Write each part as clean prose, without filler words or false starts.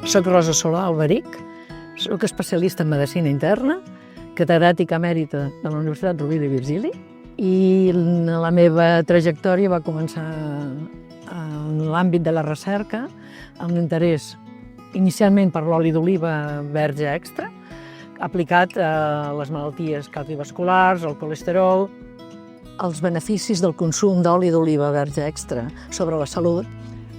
Soc Rosa Solà Alberic, soc especialista en medicina interna, catedràtica emèrita de la Universitat Rovira i Virgili, i la meva trajectòria va començar en l'àmbit de la recerca, amb l'interès inicialment per l'oli d'oliva verge extra, aplicat a les malalties cardiovasculars, al colesterol. Els beneficis del consum d'oli d'oliva verge extra sobre la salut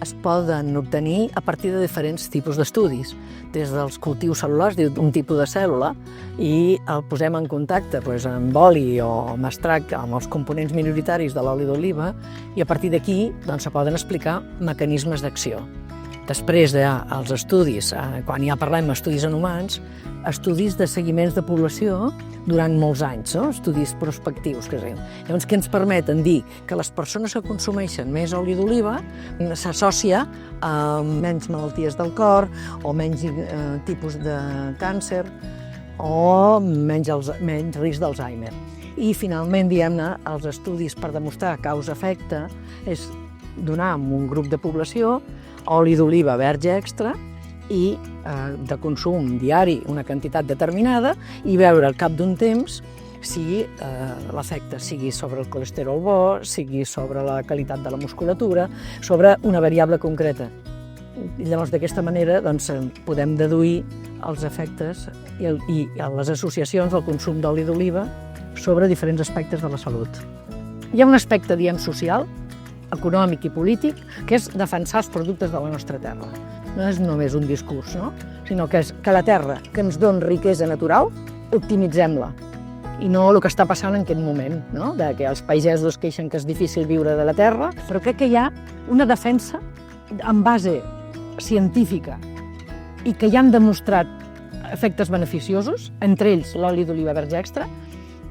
es poden obtenir a partir de diferents tipus d'estudis, des dels cultius cel·lulars, d'un tipus de cèl·lula, i el posem en contacte amb oli o amb extracte, amb els components minoritaris de l'oli d'oliva, i a partir d'aquí se poden explicar mecanismes d'acció. Després dels estudis, quan ja parlem d'estudis en humans, estudis de seguiments de població durant molts anys, estudis prospectius, que es diuen. Llavors, què ens permeten dir que les persones que consumeixen més oli d'oliva s'associa a menys malalties del cor, o menys tipus de càncer, o menys risc d'Alzheimer. I finalment, diguem-ne, els estudis per demostrar causa-efecte és donar a un grup de població oli d'oliva verge extra i de consum diari una quantitat determinada i veure al cap d'un temps si l'efecte sigui sobre el colesterol bo, sigui sobre la qualitat de la musculatura, sobre una variable concreta. I llavors, d'aquesta manera, podem deduir els efectes i les associacions del consum d'oli d'oliva sobre diferents aspectes de la salut. Hi ha un aspecte, social, econòmic i polític, que és defensar els productes de la nostra terra. No és només un discurs, sinó que és que la terra que ens dona riquesa natural, optimitzem-la. I no el que està passant en aquest moment, que els pagesos queixen que és difícil viure de la terra, però crec que hi ha una defensa en base científica i que ja han demostrat efectes beneficiosos, entre ells l'oli d'oliva verge extra,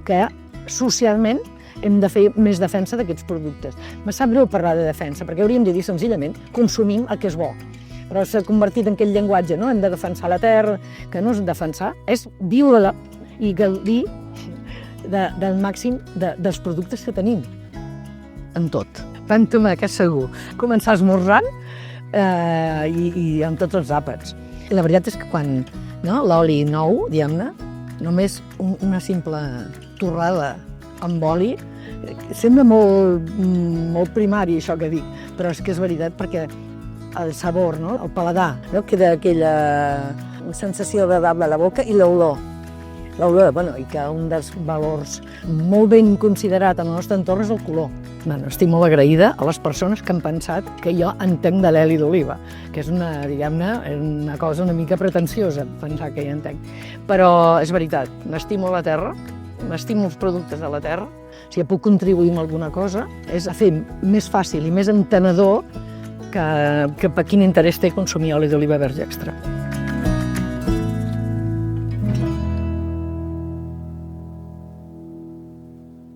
que socialment hem de fer més defensa d'aquests productes. Me sap greu parlar de defensa, perquè hauríem de dir senzillament consumim el que és bo. Però s'ha convertit en aquell llenguatge, hem de defensar la terra, que no és defensar, és viure-la i gaudir del màxim dels productes que tenim. En tot. Van tomar, que és segur, començar esmorzant i amb tots els àpats. I la veritat és que quan l'oli nou, diguem-ne, només una simple torrada amb oli, sembla molt primari això que dic, però és que és veritat perquè el sabor, el paladar, queda aquella sensació agradable a la boca i l'olor. L'olor, i que un dels valors molt ben considerat en el nostre entorn és el color. Estic molt agraïda a les persones que han pensat que jo entenc de l'oli d'oliva, que és una cosa una mica pretensiosa, pensar que hi entenc. Però és veritat, m'estimo la terra, m'estimo els productes de la terra. Si puc contribuir amb alguna cosa, és a fer més fàcil i més entenedor que per quin interès té consumir oli d'oliva verge extra.